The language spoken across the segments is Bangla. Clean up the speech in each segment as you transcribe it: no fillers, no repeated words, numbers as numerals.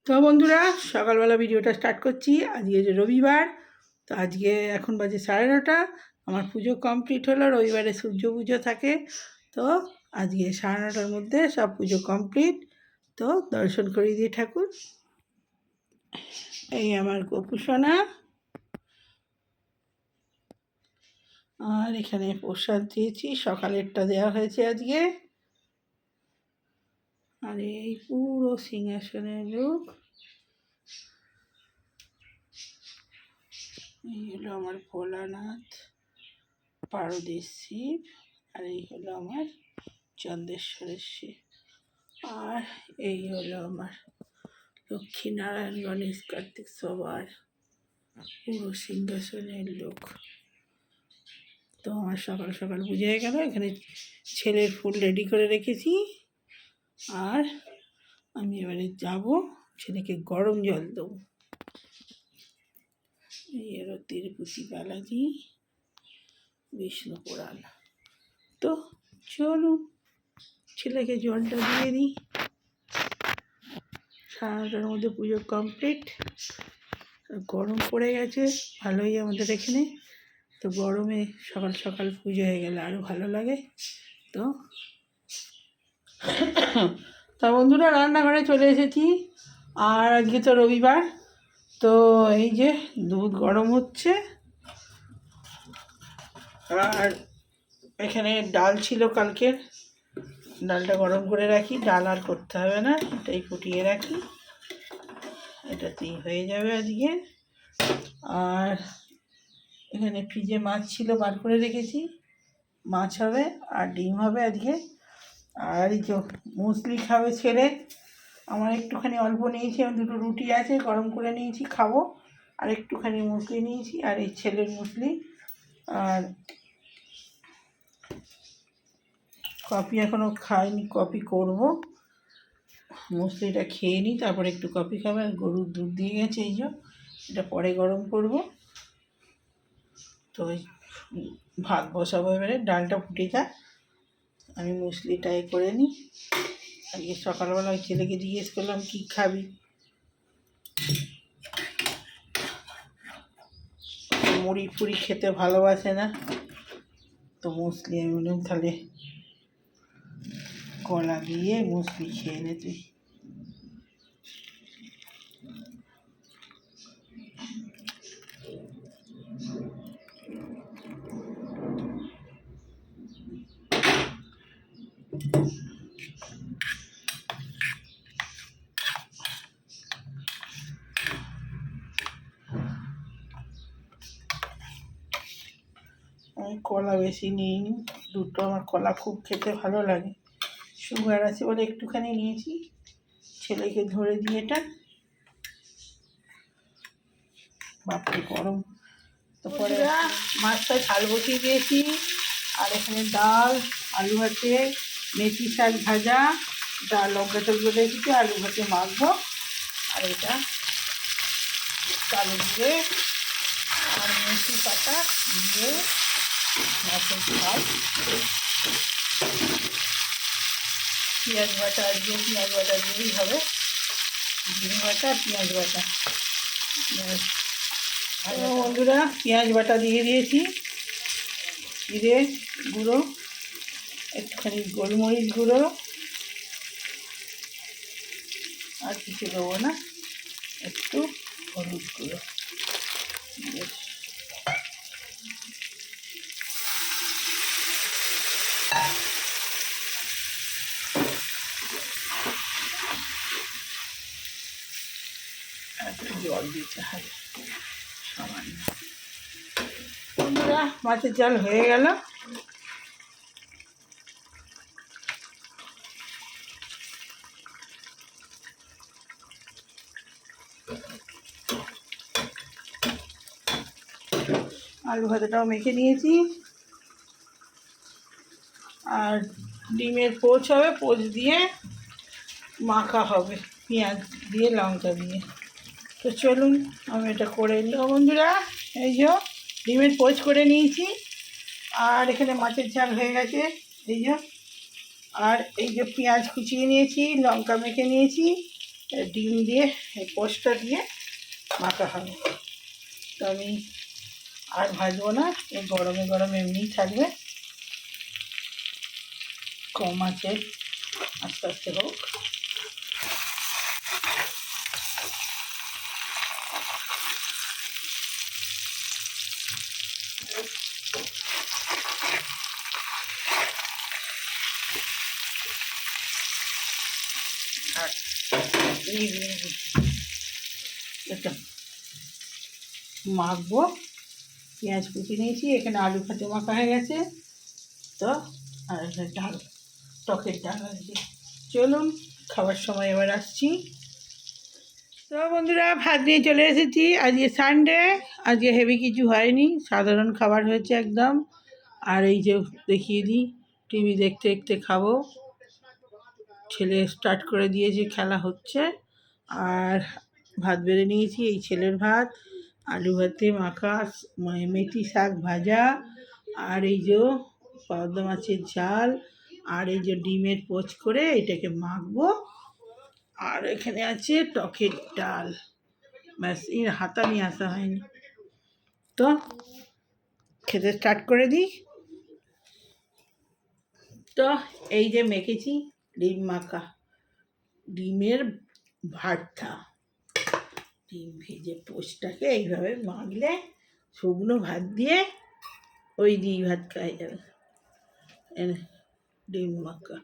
তো বন্ধুরা, সকালবেলা ভিডিওটা স্টার্ট করছি। আজকে যে রবিবার, তো আজকে এখন বাজে 9:30। আমার পুজো কমপ্লিট হলো। রবিবারে সূর্য পুজো থাকে, তো আজকে 9:30টার মধ্যে সব পুজো কমপ্লিট। তো দর্শন করিয়ে দিই ঠাকুর। এই আমার গোপুসোনা, আর এখানে প্রসাদ দিয়েছি, সকালেরটা দেওয়া হয়েছে আজকে। আর এই পুরো সিংহাসনের লোক, এই হলো আমার ভোলানাথ, পারদের শিব, আর এই হলো আমার চন্দ্রেশ্বরের শিব, আর এই হলো আমার লক্ষ্মীনারায়ণ, গণেশ, কার্তিক, সবার পুরো সিংহাসনের লোক। তো আমার সকাল সকাল পুজো হয়ে গেল। এখানে ছেলের ফুল রেডি করে রেখেছি, আর আমি এবারে যাব ছেলেকে গরম জল দেবো। এই হলো তিরুপতি বালাজি বিষ্ণু পুরাণ। তো চলুন ছেলেকে জলটা দিয়ে দিই। 9:30টার মধ্যে পুজো কমপ্লিট। গরম পড়ে গেছে ভালোই আমাদের এখানে, তো গরমে সকাল সকাল পুজো হয়ে গেলে আরও ভালো লাগে। তো বন্ধুরা, রান্নাঘরে চলে এসেছি। আর আজকে তো রবিবার, তো এই যে দুধ গরম হচ্ছে, আর এখানে ডাল ছিল কালকের, ডালটা গরম করে রাখি। ডাল আর করতে হবে না, এটাই ফুটিয়ে রাখি, এটাতেই হয়ে যাবে আজকে। আর এখানে ফ্রিজে মাছ ছিল, বার করে রেখেছি, মাছ হবে আর ডিম হবে আজকে। আর এই যে মুসলি খাবে ছেলে, আমার একটুখানি অল্প নিয়েছি, আমি 2টো রুটি আছে গরম করে নিয়েছি, খাবো। আর একটুখানি মুসলি নিয়েছি, আর এই ছেলের মুসলি। আর কফি এখনও খাইনি, কফি করব। মুসলিটা খেয়ে নিই, তারপরে একটু কফি খাবে। আর গরুর দুধ দিয়ে গেছে, এই যে এটা পরে গরম করব। তো ভাত বসাবো, এবারে ডালটা ফুটে যায়, আমি মুসলিটাই করে নিই। আজকে সকালবেলা ওই ছেলেকে জিজ্ঞেস করলাম কী খাবি, মুড়ি ফুড়ি খেতে ভালোবাসে না, তো মুসলি আমি বললাম তাহলে কলা দিয়ে মুসলি খেয়ে নে তুই। আমি কলা বেশি নিইনি, 2টো, আমার কলা খুব খেতে ভালো লাগে। সুগার আছে বলে একটুখানি নিয়েছি, ছেলেকে ধরে দিয়ে। এটা বাপরে গরম। তো পরে মাছটা ঝাল বসিয়ে দিয়েছি, আর এখানে ডাল, আলু ভাতে, মেথি শাক ভাজা, ডাল, লঙ্কা টলকা রেখেছি, আলু ভাতে মাখবো। আর এটা কালো দিয়ে আর মেথি পাতা দিয়ে মাছের ঝাল, পেঁয়াজ বাটা, আজকে পেঁয়াজ বাটা দিয়েই হবে, জিরে বাটা, পেঁয়াজ বাটা। বন্ধুরা, পেঁয়াজ বাটা দিয়ে দিয়েছি, জিরে গুঁড়ো, একটুখানি গোলমরিচ গুঁড়ো, আর কিছু দেবো না, একটু হলুদ গুঁড়ো। একটু জল দিতে হবে সামান্য। বন্ধুরা, মাছের ঝাল হয়ে গেল। আলু ভাজাটাও মেখে নিয়েছি, আর ডিমের পোচ হবে, পোচ দিয়ে মাখা হবে পেঁয়াজ দিয়ে, লঙ্কা দিয়ে। তো চলুন আমি এটা করে নিই। বন্ধুরা, এই যে ডিমের পোচ করে নিয়েছি, আর এখানে মাছের ঝাল হয়ে গেছে, এই যে। আর এই যে পেঁয়াজ কুচিয়ে নিয়েছি, লঙ্কা মেখে নিয়েছি, ডিম দিয়ে এই পোস্টটা দিয়ে মাখা হবে। তো আমি আর ভাজবো না, এই গরমে গরমে এমনিই থাকবে, কম আছে, আস্তে আস্তে হোক। আর এটা মাখবো, পেঁয়াজ কুচি নিয়েছি, এখানে আলু ভাতে মাখা হয়ে গেছে। তো আর একটা ডাল, টকের ডাল আছে। চলুন খাবার সময় এবার আসছি। তো বন্ধুরা, ভাত নিয়ে চলে এসেছি। আজকে সানডে, আজকে হেভি কিছু হয়নি, সাধারণ খাবার হয়েছে একদম। আর এই যে দেখিয়ে দিই, টিভি দেখতে দেখতে খাবো। ছেলে স্টার্ট করে দিয়েছে, খেলা হচ্ছে। আর ভাত বেড়ে নিয়েছি, এই ছেলের ভাত, আলু ভাতে মাখা, মেথি শাক ভাজা, আর এই যে পদ্মা মাছের ঝাল, আর এই যে ডিমের পোচ করে এটাকে মাখবো। আর এখানে আছে টকের ডাল। ব্যাস, এর হাতা নিয়ে আসা হয়নি। তো খেতে স্টার্ট করে দিই। তো এই যে মেখেছি ডিম মাখা, ডিমের ভর্তা, ডিম ভেজে পোস্টটাকে এইভাবে মাখলে শুকনো ভাত দিয়ে ওই দিয়ে ভাত খাওয়া যাবে। ডিম মাখা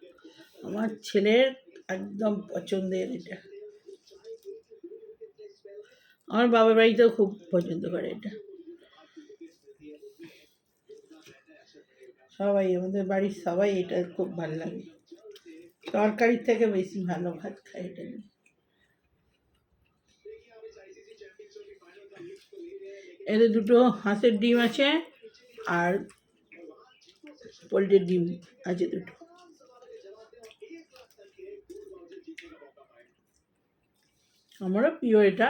আমার ছেলের একদম পছন্দের। এটা আমার বাবার বাড়িতেও খুব পছন্দ করে এটা, সবাই, আমাদের বাড়ির সবাই এটা খুব ভালো লাগে, তরকারির থেকে বেশি ভালো ভাত খায় এটা নিয়ে। এতে দুটো হাঁসের ডিম আছে আর পোলট্রির ডিম আছে দুটো। আমারও প্রিয় এটা,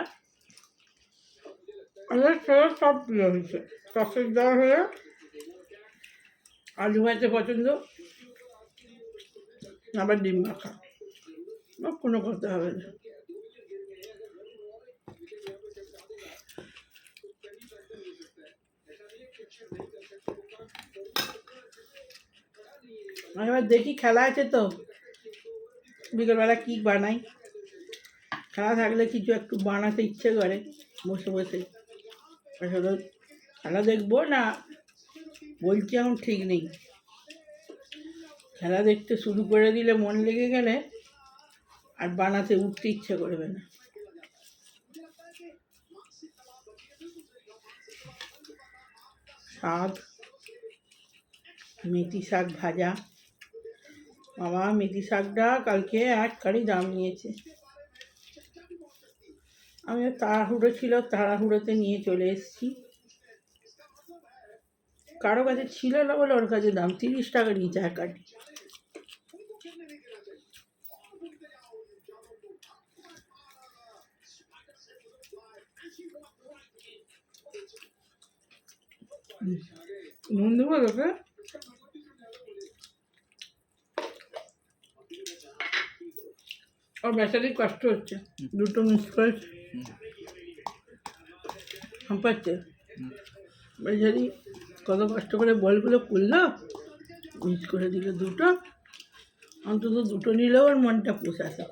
আমার সব প্রিয় হয়েছে। সসেজ দেওয়া হয়ে আলু ভাজতে পছন্দ, আবার ডিম মাখা, কোনো করতে হবে না। এবার দেখি, খেলা আছে তো বিকেলবেলা কি বানাই। খেলা থাকলে কিছু একটু বানাতে ইচ্ছে করে বসে বসে। আসলে খেলা দেখবো না বলছি এখন ঠিক নেই, খেলা দেখতে শুরু করে দিলে মন লেগে গেলে আর বানাতে উঠতে ইচ্ছে করবে না। শাক, মেথি শাক ভাজা, বাবা মেথি শাকটা কালকে এক কারি দাম নিয়েছে। আমি তাড়াহুড়ো ছিল, তাড়াহুড়োতে নিয়ে চলে এসেছি। কারো কাছে ছিল না বলে ওর কাছে দাম 30 টাকা নিয়েছে এক কাটি। নুন দেবো তোকে? ওর বেচারি কষ্ট হচ্ছে, দুটো মিস করে পাচ্ছে। বেচারি কত কষ্ট করে বলগুলো করলো, মিস করে দিল দুটো। অন্তত দুটো নিলেও ওর মনটা পোষাছে।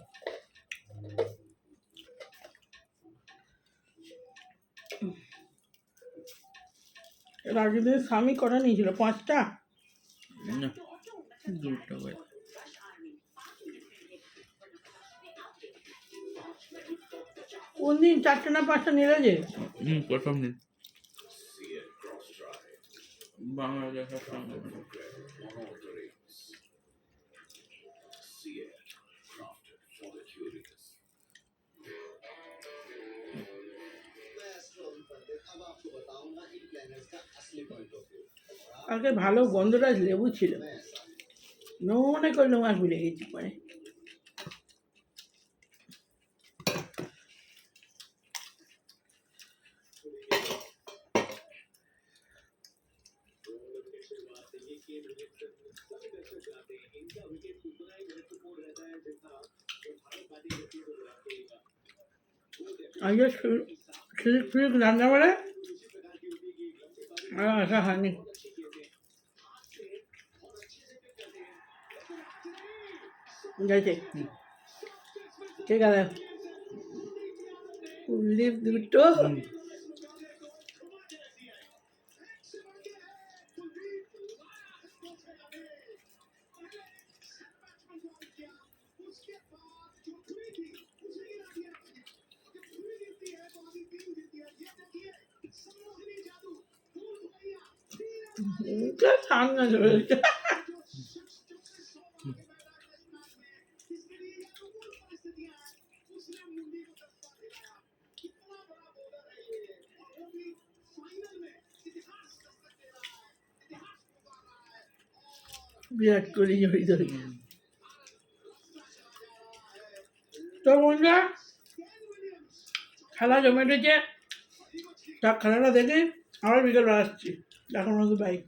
রাজুদের স্বামী কটা নিয়েছিল? 5টা? কোন দিন 4টা না 5টা নিলে যে? প্রথম দিন বাংলাদেশের সঙ্গে কালকে ভালো গন্ধরাজ লেবু ছিল, মনে করলাম আর ভুলে গেছি পরে। আজকে সিল্ক ফিল্ক রান্না করে আর আসা হয়নি। গেছে ঠিক আছে কুলদীপ দুটো সামনে চলেছে। বিরাট কোহলি জড়িত হয়েছে। তো বন্ধুরা খেলা জমে উঠেছে, তা খেলাটা দেখে আবার বিকেলবেলা আসছি। এখন মতো বাইক